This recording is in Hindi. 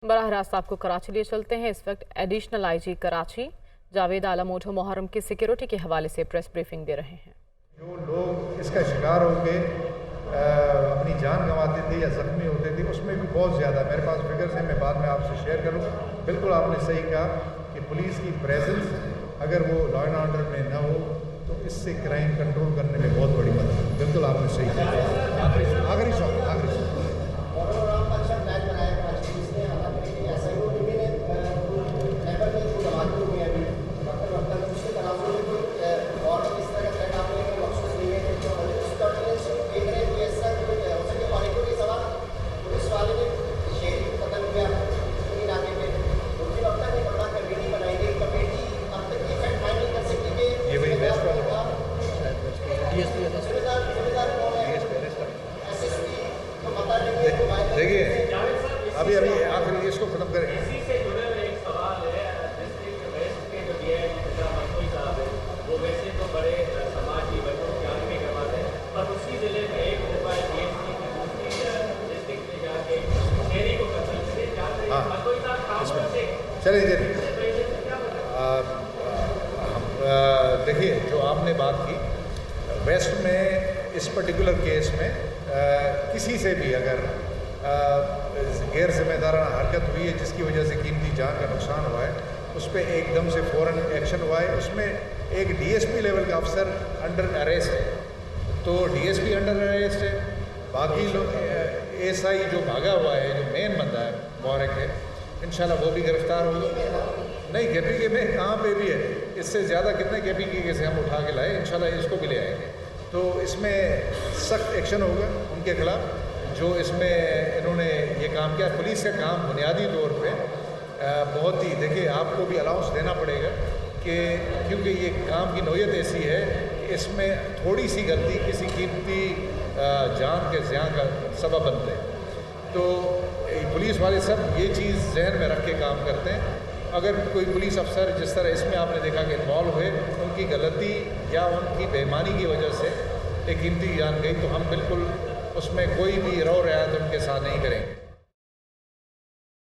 बराह रास्त आपको कराची लिए चलते हैं। इस वक्त एडिशनल आईजी कराची जावेद आलम ओढो मुहर्रम की सिक्योरिटी के हवाले से प्रेस ब्रीफिंग दे रहे हैं। जो लोग इसका शिकार होकर अपनी जान गंवाते थे या ज़ख्मी होते थे, उसमें भी बहुत ज़्यादा मेरे पास फिगर्स हैं, मैं बाद में आपसे शेयर करूँ। बिल्कुल आपने सही कहा कि पुलिस की प्रेजेंस अगर वो लॉ एंड ऑर्डर में ना हो तो इससे क्राइम कंट्रोल करने में बहुत बड़ी मदद है। बिल्कुल आपने सही कहा। आखिरी सवाल देखिए, अभी आखिर इसको खत्म करें। इसी से जुड़े हुए एक सवाल है, डिस्ट्रिक्ट वेस्ट के जो डीआई मंत्री साहब है, वो वैसे तो बड़े समाजी वर्गों की आदमी करवाते हैं, पर उसी जिले में एक मोबाइल डीएसपी की दूसरी डिस्ट्रिक्ट में जाके शहरी को कत्ल करे चलिए देखिए, जो आपने बात की वेस्ट में इस पर्टिकुलर केस में किसी से भी अगर गैर जिम्मेदाराना हरकत हुई है जिसकी वजह से कीमती जान का नुकसान हुआ है, उस पर एकदम से फ़ौरन एक्शन हुआ है। उसमें एक डीएसपी लेवल का अफसर अंडर अरेस्ट है, तो डीएसपी अंडर अरेस्ट है, बाकी लोग एएसआई जो भागा हुआ है, जो मेन बंदा है मुबारक है, इंशाल्लाह वो भी गिरफ्तार होगा। नहीं, केपीके में कहाँ पे भी है, इससे ज़्यादा कितने केपीके से हम उठा के लाए, इंशाल्लाह इसको भी ले आएंगे। तो इसमें सख्त एक्शन होगा उनके खिलाफ जो इसमें इन्होंने ये काम किया। पुलिस का काम बुनियादी तौर पे बहुत ही, देखिए आपको भी अलाउंस देना पड़ेगा कि क्योंकि ये काम की नौयत ऐसी है कि इसमें थोड़ी सी गलती किसी कीमती जान के ज़ियां का सबब बनते हैं। तो पुलिस वाले सब ये चीज़ जहन में रख के काम करते हैं। अगर कोई पुलिस अफसर जिस तरह इसमें आपने देखा कि इन्वॉल्व हुए, उनकी गलती या उनकी बेईमानी की वजह से एक कीमती जान गई, तो हम बिल्कुल उसमें कोई भी रौ रियायत उनके साथ नहीं करेंगे।